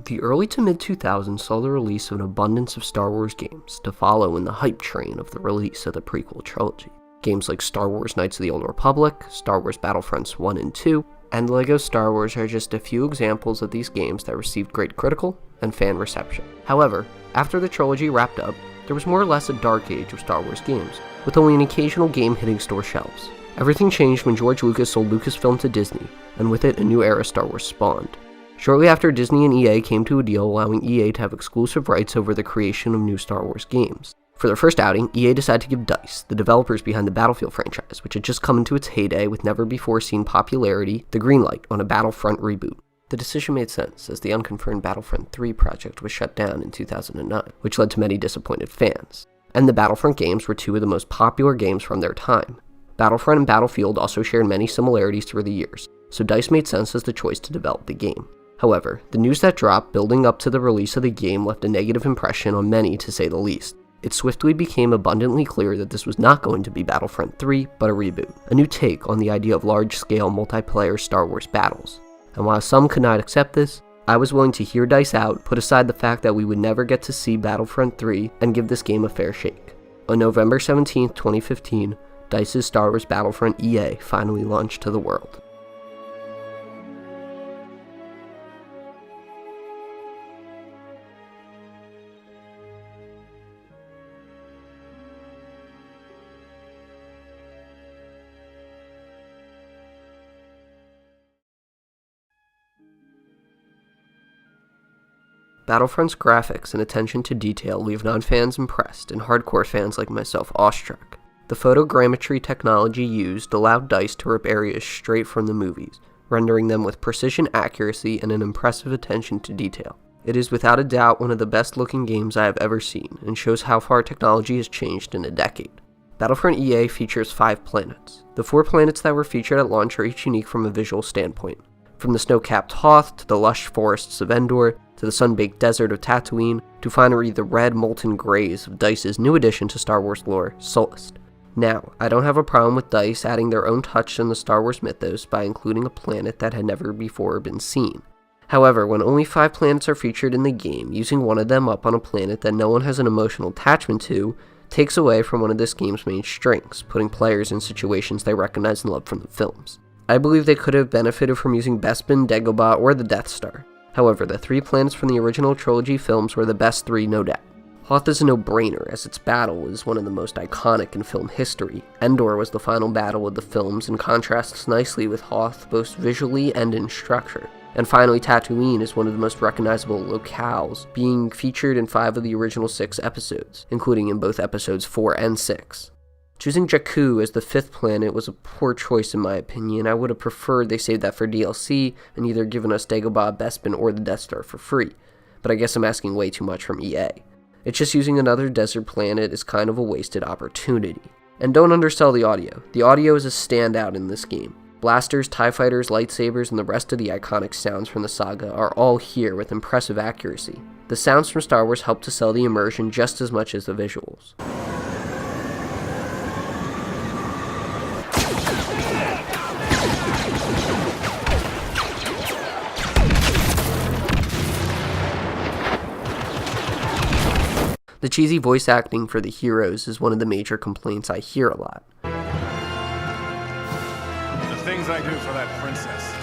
The early to mid-2000s saw the release of an abundance of Star Wars games to follow in the hype train of the release of the prequel trilogy. Games like Star Wars Knights of the Old Republic, Star Wars Battlefronts 1 and 2, and LEGO Star Wars are just a few examples of these games that received great critical and fan reception. However, after the trilogy wrapped up, there was more or less a dark age of Star Wars games, with only an occasional game hitting store shelves. Everything changed when George Lucas sold Lucasfilm to Disney, and with it a new era Star Wars spawned. Shortly after, Disney and EA came to a deal allowing EA to have exclusive rights over the creation of new Star Wars games. For their first outing, EA decided to give DICE, the developers behind the Battlefield franchise, which had just come into its heyday with never-before-seen popularity, the green light on a Battlefront reboot. The decision made sense, as the unconfirmed Battlefront 3 project was shut down in 2009, which led to many disappointed fans. And the Battlefront games were two of the most popular games from their time. Battlefront and Battlefield also shared many similarities through the years, so DICE made sense as the choice to develop the game. However, the news that dropped building up to the release of the game left a negative impression on many, to say the least. It swiftly became abundantly clear that this was not going to be Battlefront 3, but a reboot, a new take on the idea of large-scale multiplayer Star Wars battles. And while some could not accept this, I was willing to hear DICE out, put aside the fact that we would never get to see Battlefront 3, and give this game a fair shake. On November 17, 2015, DICE's Star Wars Battlefront EA finally launched to the world. Battlefront's graphics and attention to detail leave non-fans impressed and hardcore fans like myself awestruck. The photogrammetry technology used allowed DICE to rip areas straight from the movies, rendering them with precision accuracy and an impressive attention to detail. It is without a doubt one of the best looking games I have ever seen, and shows how far technology has changed in a decade. Battlefront EA features 5 planets. The 4 planets that were featured at launch are each unique from a visual standpoint. From the snow-capped Hoth, to the lush forests of Endor, to the sun-baked desert of Tatooine, to finally the red molten grays of DICE's new addition to Star Wars lore, Sullust. Now, I don't have a problem with DICE adding their own touch in the Star Wars mythos by including a planet that had never before been seen. However, when only 5 planets are featured in the game, using one of them up on a planet that no one has an emotional attachment to takes away from one of this game's main strengths, putting players in situations they recognize and love from the films. I believe they could have benefited from using Bespin, Dagobah, or the Death Star. However, the 3 planets from the original trilogy films were the best 3, no doubt. Hoth is a no-brainer, as its battle is one of the most iconic in film history. Endor was the final battle of the films and contrasts nicely with Hoth both visually and in structure. And finally, Tatooine is one of the most recognizable locales, being featured in 5 of the original 6 episodes, including in both episodes 4 and 6. Choosing Jakku as the 5th planet was a poor choice in my opinion. I would have preferred they saved that for DLC and either given us Dagobah, Bespin, or the Death Star for free, but I guess I'm asking way too much from EA. It's just using another desert planet is kind of a wasted opportunity. And don't undersell the audio. The audio is a standout in this game. Blasters, TIE fighters, lightsabers, and the rest of the iconic sounds from the saga are all here with impressive accuracy. The sounds from Star Wars help to sell the immersion just as much as the visuals. The cheesy voice acting for the heroes is one of the major complaints I hear a lot. The things I do for that princess.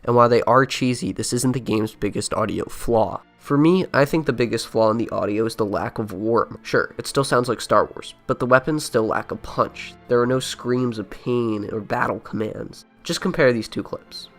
And while they are cheesy, this isn't the game's biggest audio flaw. For me, I think the biggest flaw in the audio is the lack of warmth. Sure, it still sounds like Star Wars, but the weapons still lack a punch. There are no screams of pain or battle commands. Just compare these 2 clips.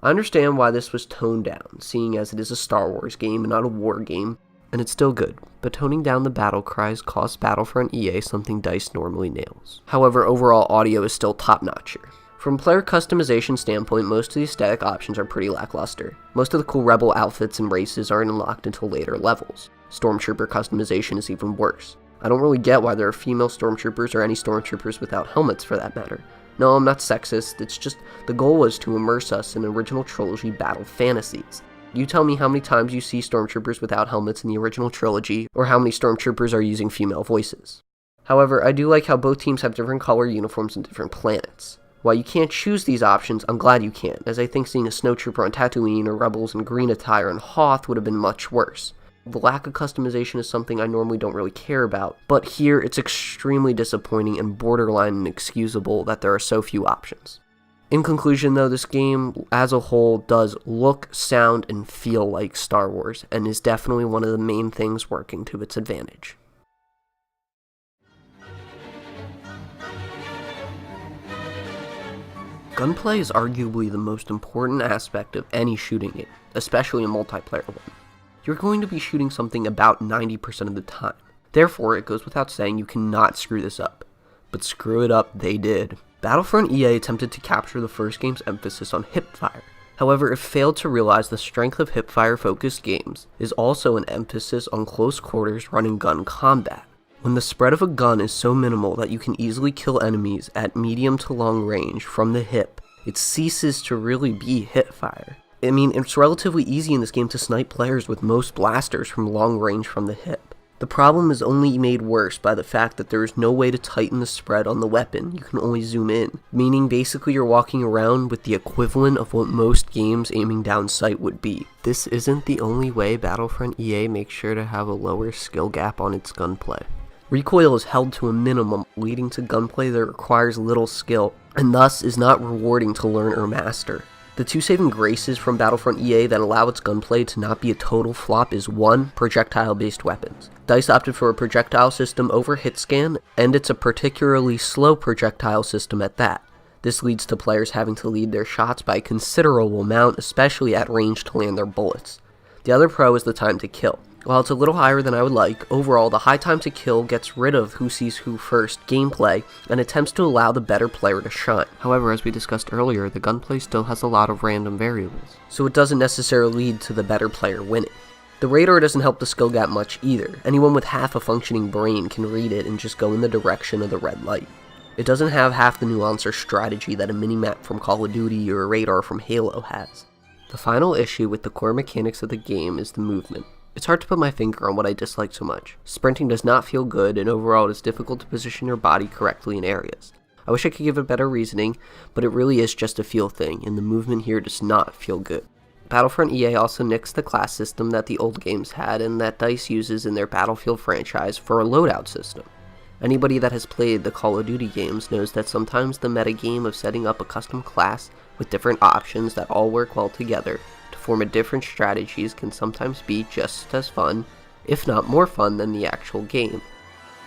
I understand why this was toned down, seeing as it is a Star Wars game and not a war game, and it's still good, but toning down the battle cries costs Battlefront EA something DICE normally nails. However, overall audio is still top-notch here. From a player customization standpoint, most of the aesthetic options are pretty lackluster. Most of the cool rebel outfits and races aren't unlocked until later levels. Stormtrooper customization is even worse. I don't really get why there are female stormtroopers or any stormtroopers without helmets for that matter. No, I'm not sexist, it's just the goal was to immerse us in original trilogy battle fantasies. You tell me how many times you see stormtroopers without helmets in the original trilogy, or how many stormtroopers are using female voices. However, I do like how both teams have different color uniforms and different planets. While you can't choose these options, I'm glad you can, as I think seeing a snowtrooper on Tatooine or rebels in green attire on Hoth would have been much worse. The lack of customization is something I normally don't really care about, but here it's extremely disappointing and borderline inexcusable that there are so few options. In conclusion though, this game as a whole does look, sound, and feel like Star Wars, and is definitely one of the main things working to its advantage. Gunplay is arguably the most important aspect of any shooting game, especially a multiplayer one. You're going to be shooting something about 90% of the time. Therefore, it goes without saying you cannot screw this up. But screw it up, they did. Battlefront EA attempted to capture the first game's emphasis on hipfire. However, it failed to realize the strength of hipfire-focused games is also an emphasis on close quarters run-and-gun combat. When the spread of a gun is so minimal that you can easily kill enemies at medium to long range from the hip, it ceases to really be hipfire. I mean, it's relatively easy in this game to snipe players with most blasters from long range from the hip. The problem is only made worse by the fact that there is no way to tighten the spread on the weapon, you can only zoom in, meaning basically you're walking around with the equivalent of what most games aiming down sight would be. This isn't the only way Battlefront EA makes sure to have a lower skill gap on its gunplay. Recoil is held to a minimum, leading to gunplay that requires little skill, and thus is not rewarding to learn or master. The two saving graces from Battlefront EA that allow its gunplay to not be a total flop is 1. Projectile-based weapons. DICE opted for a projectile system over hit scan, and it's a particularly slow projectile system at that. This leads to players having to lead their shots by a considerable amount, especially at range to land their bullets. The other pro is the time to kill. While it's a little higher than I would like, overall the high time to kill gets rid of who sees who first gameplay and attempts to allow the better player to shine. However, as we discussed earlier, the gunplay still has a lot of random variables, so it doesn't necessarily lead to the better player winning. The radar doesn't help the skill gap much either. Anyone with half a functioning brain can read it and just go in the direction of the red light. It doesn't have half the nuance or strategy that a minimap from Call of Duty or a radar from Halo has. The final issue with the core mechanics of the game is the movement. It's hard to put my finger on what I dislike so much. Sprinting does not feel good, and overall it is difficult to position your body correctly in areas. I wish I could give it better reasoning, but it really is just a feel thing, and the movement here does not feel good. Battlefront EA also nixed the class system that the old games had and that DICE uses in their Battlefield franchise for a loadout system. Anybody that has played the Call of Duty games knows that sometimes the metagame of setting up a custom class with different options that all work well together form a different strategies can sometimes be just as fun, if not more fun than the actual game.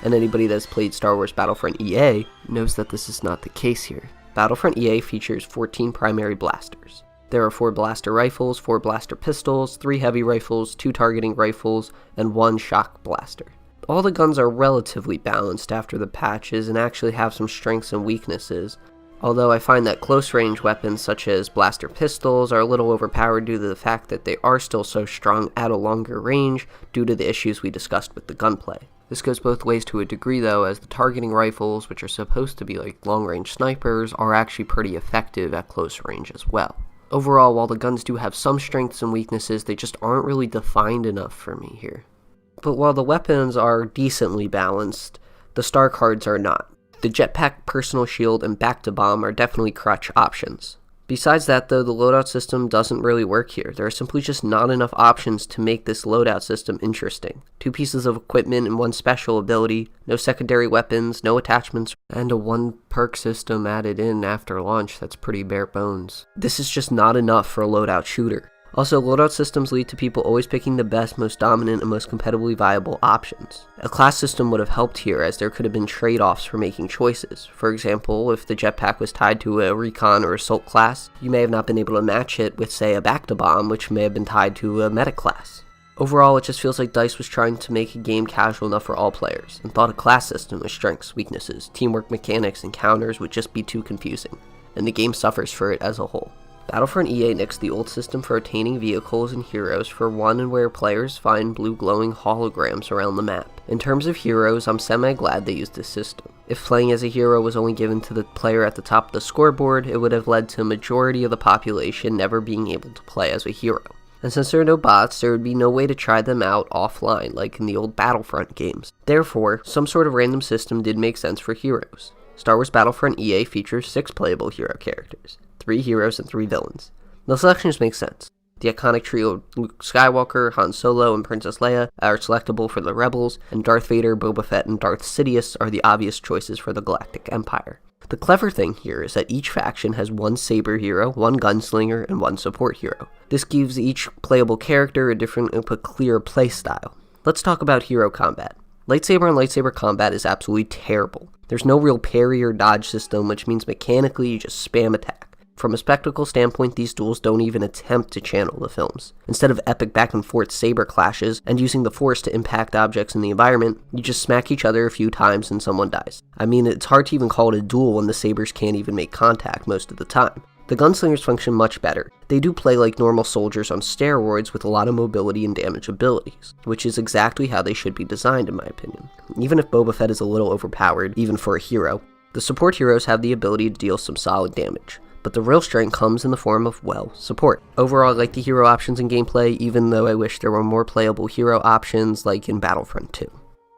And anybody that has played Star Wars Battlefront EA knows that this is not the case here. Battlefront EA features 14 primary blasters. There are 4 blaster rifles, 4 blaster pistols, 3 heavy rifles, 2 targeting rifles, and 1 shock blaster. All the guns are relatively balanced after the patches and actually have some strengths and weaknesses, although I find that close-range weapons such as blaster pistols are a little overpowered due to the fact that they are still so strong at a longer range due to the issues we discussed with the gunplay. This goes both ways to a degree though, as the targeting rifles, which are supposed to be like long-range snipers, are actually pretty effective at close range as well. Overall, while the guns do have some strengths and weaknesses, they just aren't really defined enough for me here. But while the weapons are decently balanced, the star cards are not. The jetpack, personal shield, and back-to-bomb are definitely crutch options. Besides that though, the loadout system doesn't really work here. There are simply just not enough options to make this loadout system interesting. 2 pieces of equipment and 1 special ability, no secondary weapons, no attachments, and a 1 perk system added in after launch that's pretty bare bones. This is just not enough for a loadout shooter. Also, loadout systems lead to people always picking the best, most dominant, and most competitively viable options. A class system would have helped here, as there could have been trade-offs for making choices. For example, if the jetpack was tied to a recon or assault class, you may have not been able to match it with, say, a back-to-bomb, which may have been tied to a medic class. Overall, it just feels like DICE was trying to make a game casual enough for all players, and thought a class system with strengths, weaknesses, teamwork mechanics, and counters would just be too confusing. and the game suffers for it as a whole. Battlefront EA nixed the old system for attaining vehicles and heroes for one and where players find blue glowing holograms around the map. In terms of heroes, I'm semi-glad they used this system. If playing as a hero was only given to the player at the top of the scoreboard, it would have led to a majority of the population never being able to play as a hero. And since there are no bots, there would be no way to try them out offline like in the old Battlefront games. Therefore, some sort of random system did make sense for heroes. Star Wars Battlefront EA features 6 playable hero characters, 3 heroes and 3 villains. The selections make sense. The iconic trio of Luke Skywalker, Han Solo, and Princess Leia are selectable for the Rebels, and Darth Vader, Boba Fett, and Darth Sidious are the obvious choices for the Galactic Empire. The clever thing here is that each faction has 1 saber hero, 1 gunslinger, and 1 support hero. This gives each playable character a different and clear playstyle. Let's talk about hero combat. Lightsaber and lightsaber combat is absolutely terrible. There's no real parry or dodge system, which means mechanically you just spam attack. From a spectacle standpoint, these duels don't even attempt to channel the films. Instead of epic back and forth saber clashes and using the force to impact objects in the environment, you just smack each other a few times and someone dies. I mean, it's hard to even call it a duel when the sabers can't even make contact most of the time. The gunslingers function much better. They do play like normal soldiers on steroids with a lot of mobility and damage abilities, which is exactly how they should be designed in my opinion. Even if Boba Fett is a little overpowered, even for a hero, the support heroes have the ability to deal some solid damage. But the real strength comes in the form of, well, support. Overall, I like the hero options in gameplay, even though I wish there were more playable hero options like in Battlefront 2.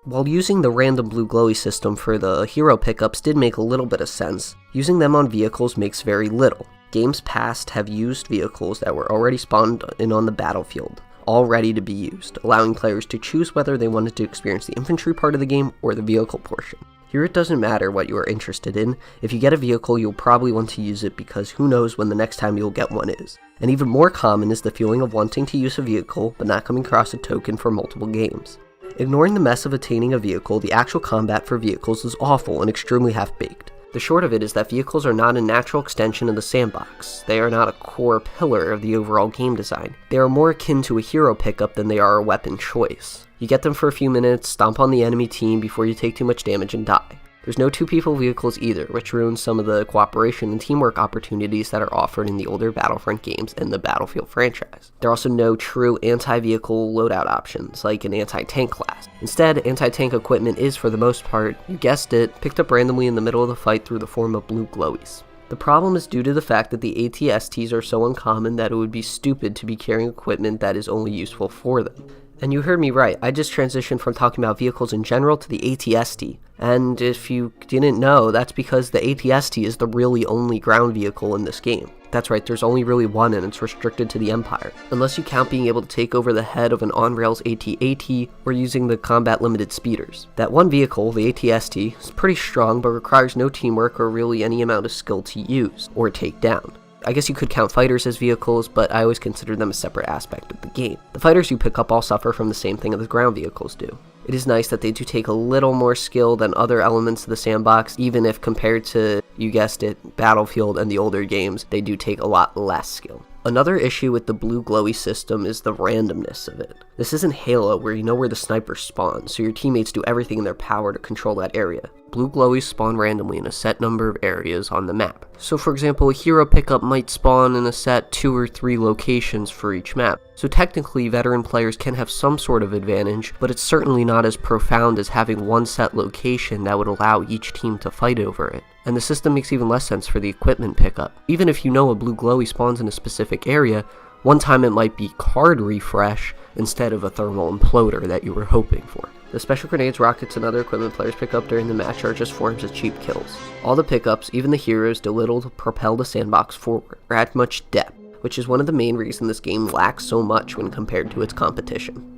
While using the random blue glowy system for the hero pickups did make a little bit of sense, using them on vehicles makes very little. Games past have used vehicles that were already spawned in on the battlefield, all ready to be used, allowing players to choose whether they wanted to experience the infantry part of the game or the vehicle portion. Here it doesn't matter what you are interested in. If you get a vehicle, you'll probably want to use it because who knows when the next time you'll get one is. And even more common is the feeling of wanting to use a vehicle but not coming across a token for multiple games. Ignoring the mess of attaining a vehicle, the actual combat for vehicles is awful and extremely half-baked. The short of it is that vehicles are not a natural extension of the sandbox. They are not a core pillar of the overall game design. They are more akin to a hero pickup than they are a weapon choice. You get them for a few minutes, stomp on the enemy team before you take too much damage and die. There's no 2-people vehicles either, which ruins some of the cooperation and teamwork opportunities that are offered in the older Battlefront games and the Battlefield franchise. There are also no true anti-vehicle loadout options, like an anti-tank class. Instead, anti-tank equipment is, for the most part, you guessed it, picked up randomly in the middle of the fight through the form of blue glowies. The problem is due to the fact that the ATSTs are so uncommon that it would be stupid to be carrying equipment that is only useful for them. And you heard me right, I just transitioned from talking about vehicles in general to the ATST. And if you didn't know, that's because the ATST is the really only ground vehicle in this game. That's right, there's only really one and it's restricted to the Empire. Unless you count being able to take over the head of an on-rails AT-AT or using the combat-limited speeders. That one vehicle, the ATST, is pretty strong but requires no teamwork or really any amount of skill to use or take down. I guess you could count fighters as vehicles, but I always consider them a separate aspect of the game. The fighters you pick up all suffer from the same thing that the ground vehicles do. It is nice that they do take a little more skill than other elements of the sandbox, even if compared to, you guessed it, Battlefield and the older games, they do take a lot less skill. Another issue with the blue glowy system is the randomness of it. This isn't Halo where you know where the snipers spawn, so your teammates do everything in their power to control that area. Blue glowies spawn randomly in a set number of areas on the map. So for example, a hero pickup might spawn in a set 2 or 3 locations for each map. So technically, veteran players can have some sort of advantage, but it's certainly not as profound as having one set location that would allow each team to fight over it. And the system makes even less sense for the equipment pickup. Even if you know a blue glowy spawns in a specific area, one time it might be card refresh instead of a thermal imploder that you were hoping for. The special grenades, rockets, and other equipment players pick up during the match are just forms of cheap kills. All the pickups, even the heroes, do little to propel the sandbox forward, or add much depth, which is one of the main reasons this game lacks so much when compared to its competition.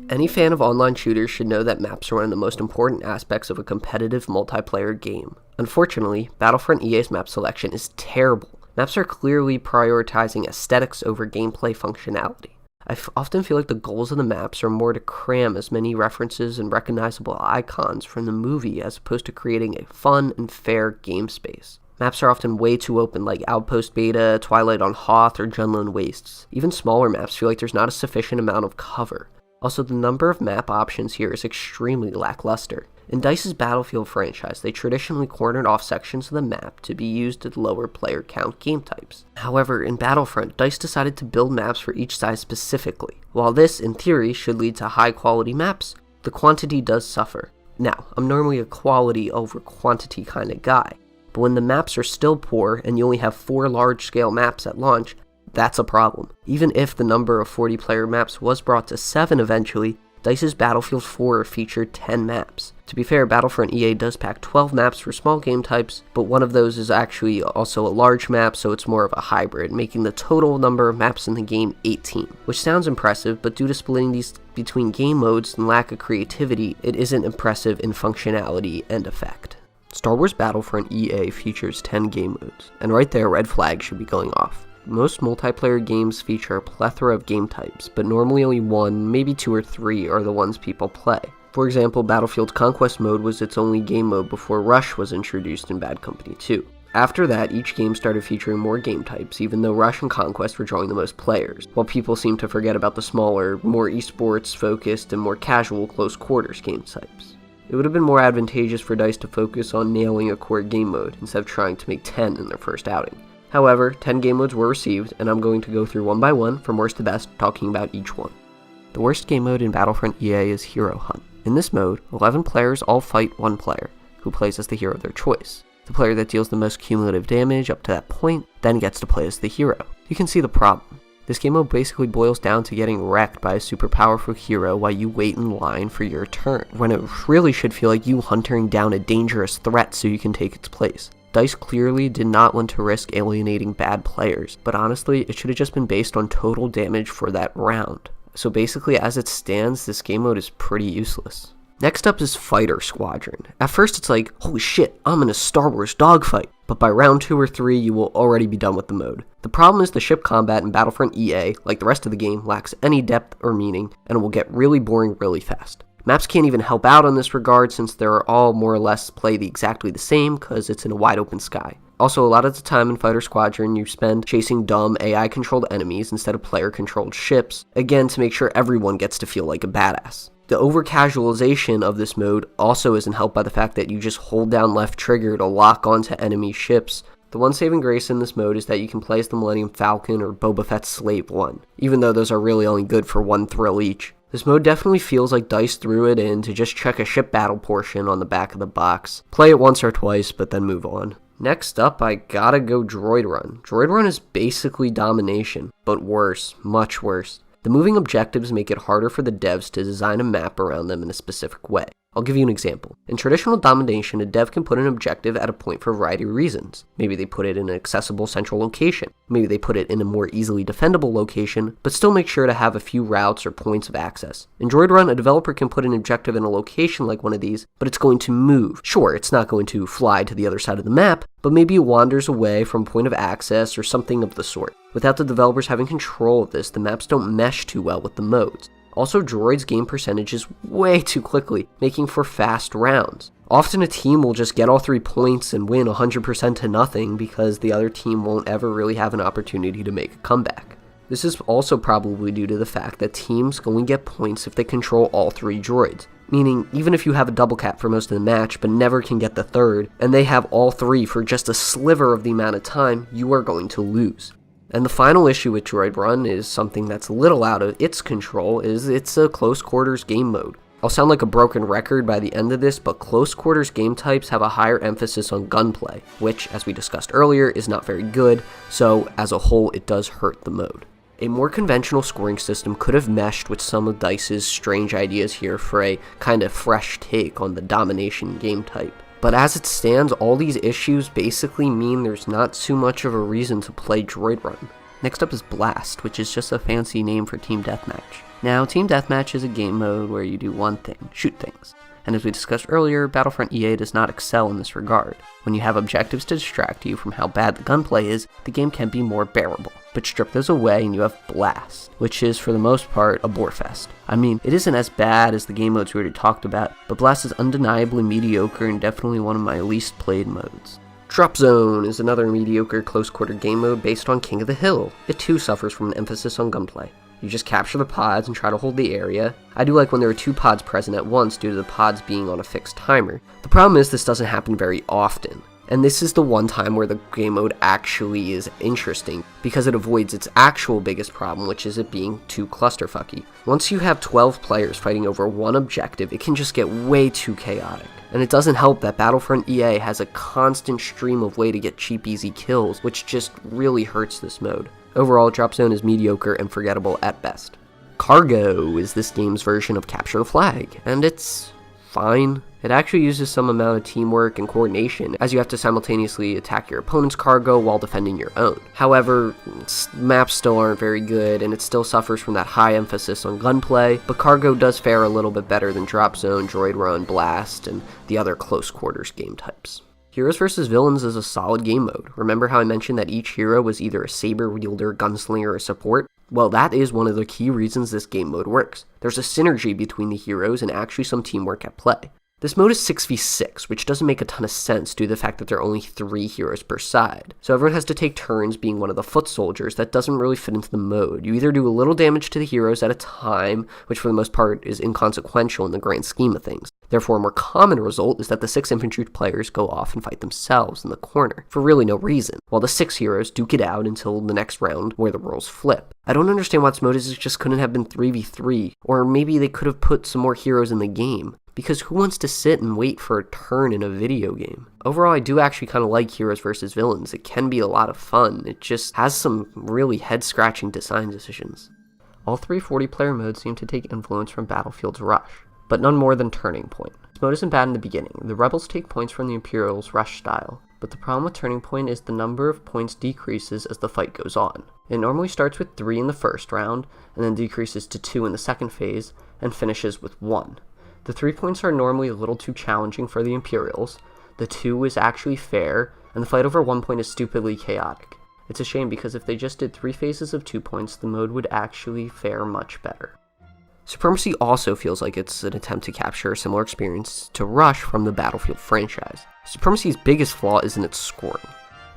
Any fan of online shooters should know that maps are one of the most important aspects of a competitive multiplayer game. Unfortunately, Battlefront EA's map selection is terrible. Maps are clearly prioritizing aesthetics over gameplay functionality. I often feel like the goals of the maps are more to cram as many references and recognizable icons from the movie as opposed to creating a fun and fair game space. Maps are often way too open, like Outpost Beta, Twilight on Hoth, or Junlin Wastes. Even smaller maps feel like there's not a sufficient amount of cover. Also, the number of map options here is extremely lackluster. In DICE's Battlefield franchise, they traditionally cornered off sections of the map to be used to lower player count game types. However, in Battlefront, DICE decided to build maps for each size specifically. While this, in theory, should lead to high-quality maps, the quantity does suffer. Now, I'm normally a quality over quantity kind of guy, but when the maps are still poor and you only have 4 large-scale maps at launch, that's a problem. Even if the number of 40-player maps was brought to 7 eventually, DICE's Battlefield 4 featured 10 maps. To be fair, Battlefront EA does pack 12 maps for small game types, but one of those is actually also a large map, so it's more of a hybrid, making the total number of maps in the game 18, which sounds impressive, but due to splitting these between game modes and lack of creativity, it isn't impressive in functionality and effect. Star Wars Battlefront EA features 10 game modes, and right there, red flags should be going off. Most multiplayer games feature a plethora of game types, but normally only 1, maybe 2 or 3 are the ones people play. For example, Battlefield's Conquest mode was its only game mode before Rush was introduced in Bad Company 2. After that, each game started featuring more game types, even though Rush and Conquest were drawing the most players, while people seem to forget about the smaller, more esports-focused, and more casual close-quarters game types. It would have been more advantageous for DICE to focus on nailing a core game mode instead of trying to make 10 in their first outing. However, 10 game modes were received, and I'm going to go through one by one, from worst to best, talking about each one. The worst game mode in Battlefront EA is Hero Hunt. In this mode, 11 players all fight one player, who plays as the hero of their choice. The player that deals the most cumulative damage up to that point then gets to play as the hero. You can see the problem. This game mode basically boils down to getting wrecked by a super powerful hero while you wait in line for your turn, when it really should feel like you hunting down a dangerous threat so you can take its place. DICE clearly did not want to risk alienating bad players, but honestly, it should have just been based on total damage for that round. So basically, as it stands, this game mode is pretty useless. Next up is Fighter Squadron. At first it's like, holy shit, I'm in a Star Wars dogfight, but by round 2 or 3 you will already be done with the mode. The problem is the ship combat in Battlefront EA, like the rest of the game, lacks any depth or meaning, and it will get really boring really fast. Maps can't even help out in this regard since they're all more or less played exactly the same because it's in a wide open sky. Also, a lot of the time in Fighter Squadron you spend chasing dumb AI-controlled enemies instead of player-controlled ships, again to make sure everyone gets to feel like a badass. The over-casualization of this mode also isn't helped by the fact that you just hold down left trigger to lock onto enemy ships. The one saving grace in this mode is that you can play as the Millennium Falcon or Boba Fett's Slave 1, even though those are really only good for one thrill each. This mode definitely feels like DICE threw it in to just check a ship battle portion on the back of the box, play it once or twice, but then move on. Next up, I gotta go Droid Run. Droid Run is basically domination, but worse, much worse. The moving objectives make it harder for the devs to design a map around them in a specific way. I'll give you an example. In traditional domination, a dev can put an objective at a point for a variety of reasons. Maybe they put it in an accessible central location. Maybe they put it in a more easily defendable location, but still make sure to have a few routes or points of access. In Droid Run, a developer can put an objective in a location like one of these, but it's going to move. Sure, it's not going to fly to the other side of the map, but maybe it wanders away from point of access or something of the sort. Without the developers having control of this, the maps don't mesh too well with the modes. Also, droids gain percentages way too quickly, making for fast rounds. Often a team will just get all 3 points and win 100% to nothing because the other team won't ever really have an opportunity to make a comeback. This is also probably due to the fact that teams only get points if they control all 3 droids. Meaning, even if you have a double cap for most of the match but never can get the third, and they have all 3 for just a sliver of the amount of time, you are going to lose. And the final issue with Droid Run is something that's a little out of its control, is it's a close quarters game mode. I'll sound like a broken record by the end of this, but close quarters game types have a higher emphasis on gunplay, which, as we discussed earlier, is not very good, so as a whole it does hurt the mode. A more conventional scoring system could have meshed with some of DICE's strange ideas here for a kind of fresh take on the domination game type. But as it stands, all these issues basically mean there's not too much of a reason to play Droid Run. Next up is Blast, which is just a fancy name for Team Deathmatch. Now, Team Deathmatch is a game mode where you do one thing, shoot things. And as we discussed earlier, Battlefront EA does not excel in this regard. When you have objectives to distract you from how bad the gunplay is, the game can be more bearable. But strip those away and you have Blast, which is for the most part a borefest. I mean, it isn't as bad as the game modes we already talked about, but Blast is undeniably mediocre and definitely one of my least played modes. Drop Zone is another mediocre close quarter game mode based on King of the Hill. It too suffers from an emphasis on gunplay. You just capture the pods and try to hold the area. I do like when there are 2 pods present at once due to the pods being on a fixed timer. The problem is this doesn't happen very often. And this is the one time where the game mode actually is interesting, because it avoids its actual biggest problem, which is it being too clusterfucky. Once you have 12 players fighting over one objective, it can just get way too chaotic. And it doesn't help that Battlefront EA has a constant stream of way to get cheap easy kills, which just really hurts this mode. Overall, Drop Zone is mediocre and forgettable at best. Cargo is this game's version of Capture the Flag, and it's fine. It actually uses some amount of teamwork and coordination, as you have to simultaneously attack your opponent's cargo while defending your own. However, maps still aren't very good, and it still suffers from that high emphasis on gunplay, but Cargo does fare a little bit better than Drop Zone, Droid Run, Blast, and the other close quarters game types. Heroes vs. Villains is a solid game mode. Remember how I mentioned that each hero was either a saber wielder, gunslinger, or support? Well, that is one of the key reasons this game mode works. There's a synergy between the heroes and actually some teamwork at play. This mode is 6v6, which doesn't make a ton of sense due to the fact that there are only 3 heroes per side. So everyone has to take turns being one of the foot soldiers. That doesn't really fit into the mode. You either do a little damage to the heroes at a time, which for the most part is inconsequential in the grand scheme of things. Therefore, a more common result is that the 6 infantry players go off and fight themselves in the corner, for really no reason, while the 6 heroes duke it out until the next round where the roles flip. I don't understand why this mode just couldn't have been 3v3, or maybe they could have put some more heroes in the game. Because who wants to sit and wait for a turn in a video game? Overall, I do actually kind of like Heroes vs. Villains. It can be a lot of fun. It just has some really head-scratching design decisions. All 3 40-player modes seem to take influence from Battlefield's Rush, but none more than Turning Point. This mode isn't bad in the beginning. The Rebels take points from the Imperials' Rush style, but the problem with Turning Point is the number of points decreases as the fight goes on. It normally starts with 3 in the first round, and then decreases to 2 in the second phase, and finishes with 1. The 3 points are normally a little too challenging for the Imperials, the 2 is actually fair, and the fight over 1 point is stupidly chaotic. It's a shame because if they just did 3 phases of 2 points, the mode would actually fare much better. Supremacy also feels like it's an attempt to capture a similar experience to Rush from the Battlefield franchise. Supremacy's biggest flaw is in its scoring.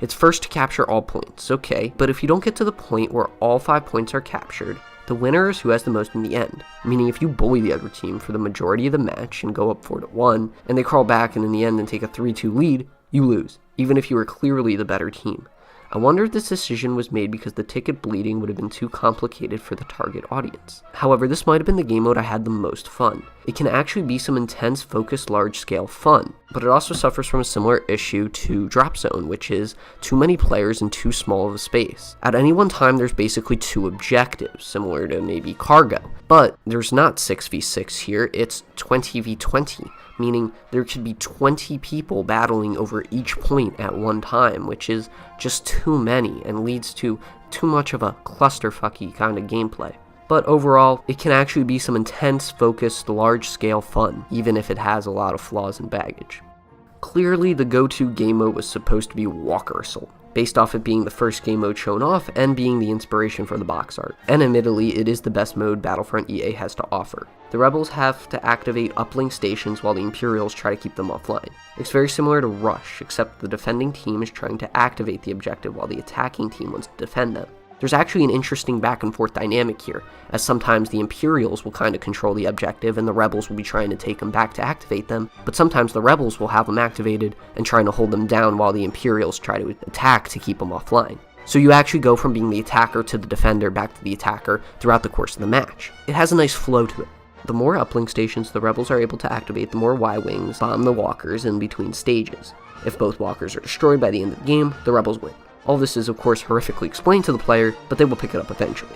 It's first to capture all points, okay, but if you don't get to the point where all 5 points are captured, the winner is who has the most in the end, meaning if you bully the other team for the majority of the match and go up 4-1, and they crawl back and in the end and take a 3-2 lead, you lose, even if you were clearly the better team. I wonder if this decision was made because the ticket bleeding would have been too complicated for the target audience. However, this might have been the game mode I had the most fun. It can actually be some intense, focused, large-scale fun, but it also suffers from a similar issue to Drop Zone, which is too many players in too small of a space. At any one time, there's basically 2 objectives, similar to maybe Cargo, but there's not 6v6 here, it's 20v20. Meaning there could be 20 people battling over each point at one time, which is just too many and leads to too much of a clusterfucky kind of gameplay. But overall, it can actually be some intense, focused, large-scale fun, even if it has a lot of flaws and baggage. Clearly, the go-to game mode was supposed to be Walker Assault, based off it being the first game mode shown off and being the inspiration for the box art. And admittedly, it is the best mode Battlefront EA has to offer. The Rebels have to activate uplink stations while the Imperials try to keep them offline. It's very similar to Rush, except the defending team is trying to activate the objective while the attacking team wants to defend them. There's actually an interesting back and forth dynamic here, as sometimes the Imperials will kind of control the objective and the Rebels will be trying to take them back to activate them, but sometimes the Rebels will have them activated and trying to hold them down while the Imperials try to attack to keep them offline. So you actually go from being the attacker to the defender back to the attacker throughout the course of the match. It has a nice flow to it. The more uplink stations the Rebels are able to activate, the more Y-Wings bomb the walkers in between stages. If both walkers are destroyed by the end of the game, the Rebels win. All this is of course horrifically explained to the player, but they will pick it up eventually.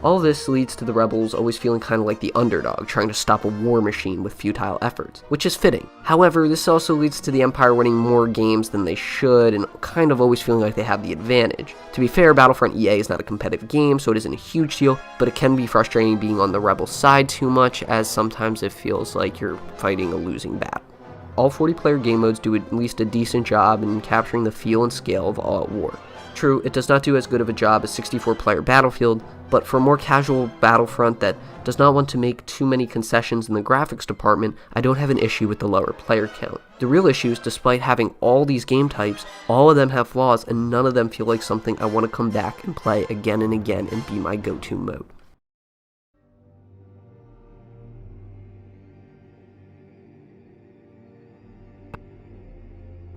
All this leads to the Rebels always feeling kind of like the underdog, trying to stop a war machine with futile efforts, which is fitting. However, this also leads to the Empire winning more games than they should, and kind of always feeling like they have the advantage. To be fair, Battlefront EA is not a competitive game, so it isn't a huge deal, but it can be frustrating being on the Rebel side too much, as sometimes it feels like you're fighting a losing battle. All 40-player game modes do at least a decent job in capturing the feel and scale of all-out war. True, it does not do as good of a job as 64-player Battlefield, but for a more casual Battlefront that does not want to make too many concessions in the graphics department, I don't have an issue with the lower player count. The real issue is, despite having all these game types, all of them have flaws and none of them feel like something I want to come back and play again and again and be my go-to mode.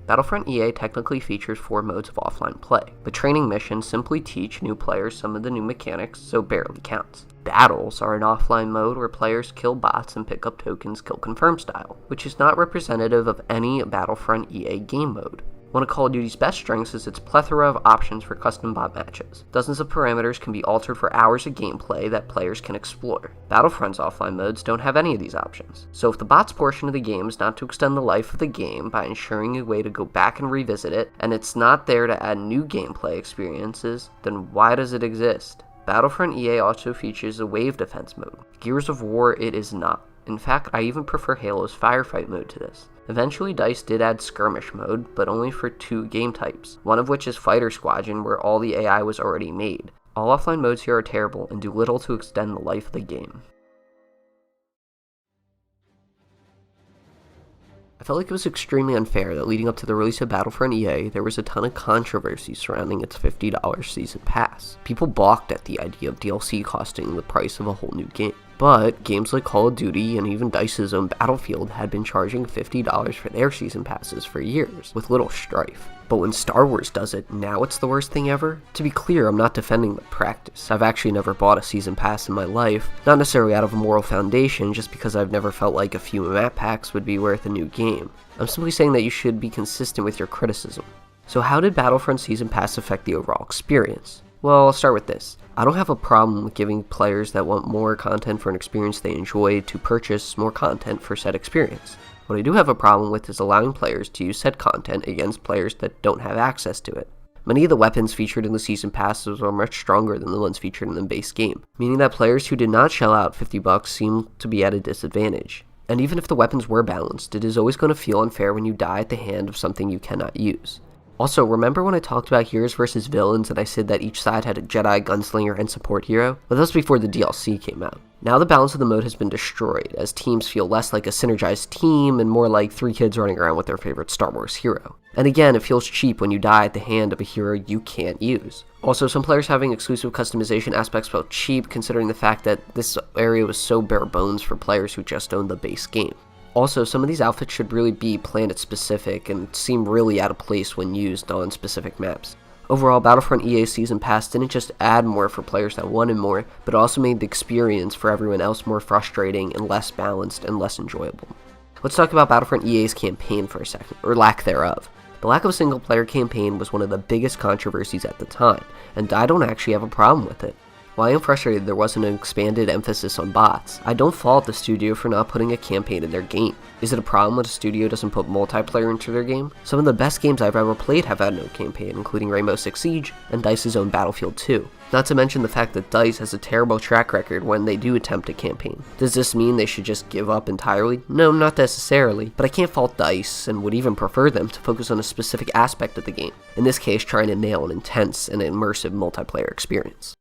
Battlefront EA technically features 4 modes of offline play, but training missions simply teach new players some of the new mechanics, so barely counts. Battles are an offline mode where players kill bots and pick up tokens kill confirm style, which is not representative of any Battlefront EA game mode. One of Call of Duty's best strengths is its plethora of options for custom bot matches. Dozens of parameters can be altered for hours of gameplay that players can explore. Battlefront's offline modes don't have any of these options. So if the bots portion of the game is not to extend the life of the game by ensuring a way to go back and revisit it, and it's not there to add new gameplay experiences, then why does it exist? Battlefront EA also features a wave defense mode. Gears of War, it is not. In fact, I even prefer Halo's firefight mode to this. Eventually, DICE did add skirmish mode, but only for 2 game types, one of which is Fighter Squadron, where all the AI was already made. All offline modes here are terrible and do little to extend the life of the game. I felt like it was extremely unfair that leading up to the release of Battlefront EA, there was a ton of controversy surrounding its $50 season pass. People balked at the idea of DLC costing the price of a whole new game. But games like Call of Duty and even DICE's own Battlefield had been charging $50 for their season passes for years, with little strife. But when Star Wars does it, now it's the worst thing ever? To be clear, I'm not defending the practice. I've actually never bought a season pass in my life, not necessarily out of a moral foundation, just because I've never felt like a few map packs would be worth a new game. I'm simply saying that you should be consistent with your criticism. So how did Battlefront Season Pass affect the overall experience? Well, I'll start with this. I don't have a problem with giving players that want more content for an experience they enjoy to purchase more content for said experience. What I do have a problem with is allowing players to use said content against players that don't have access to it. Many of the weapons featured in the season passes are much stronger than the ones featured in the base game, meaning that players who did not shell out $50 seem to be at a disadvantage. And even if the weapons were balanced, it is always going to feel unfair when you die at the hand of something you cannot use. Also, remember when I talked about heroes versus villains and I said that each side had a Jedi, Gunslinger, and support hero? Well, that was before the DLC came out. Now the balance of the mode has been destroyed, as teams feel less like a synergized team and more like 3 kids running around with their favorite Star Wars hero. And again, it feels cheap when you die at the hand of a hero you can't use. Also, some players having exclusive customization aspects felt cheap considering the fact that this area was so bare bones for players who just owned the base game. Also, some of these outfits should really be planet-specific and seem really out of place when used on specific maps. Overall, Battlefront EA Season Pass didn't just add more for players that wanted more, but also made the experience for everyone else more frustrating and less balanced and less enjoyable. Let's talk about Battlefront EA's campaign for a second, or lack thereof. The lack of a single-player campaign was one of the biggest controversies at the time, and I don't actually have a problem with it. While I am frustrated there wasn't an expanded emphasis on bots, I don't fault the studio for not putting a campaign in their game. Is it a problem when a studio doesn't put multiplayer into their game? Some of the best games I've ever played have had no campaign, including Rainbow Six Siege and DICE's own Battlefield 2. Not to mention the fact that DICE has a terrible track record when they do attempt a campaign. Does this mean they should just give up entirely? No, not necessarily, but I can't fault DICE, and would even prefer them to focus on a specific aspect of the game, in this case trying to nail an intense and immersive multiplayer experience.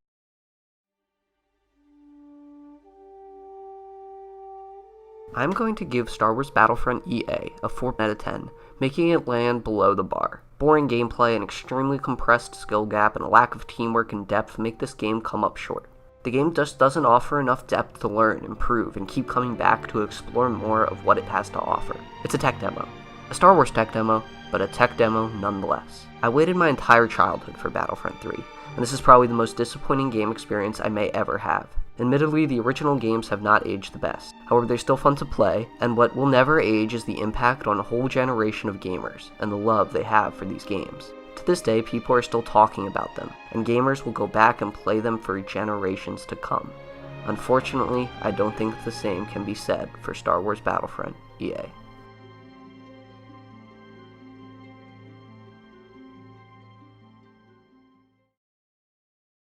I'm going to give Star Wars Battlefront EA a 4 out of 10, making it land below the bar. Boring gameplay, an extremely compressed skill gap, and a lack of teamwork and depth make this game come up short. The game just doesn't offer enough depth to learn, improve, and keep coming back to explore more of what it has to offer. It's a tech demo. A Star Wars tech demo, but a tech demo nonetheless. I waited my entire childhood for Battlefront 3, and this is probably the most disappointing game experience I may ever have. Admittedly, the original games have not aged the best. However, they're still fun to play, and what will never age is the impact on a whole generation of gamers, and the love they have for these games. To this day, people are still talking about them, and gamers will go back and play them for generations to come. Unfortunately, I don't think the same can be said for Star Wars Battlefront EA.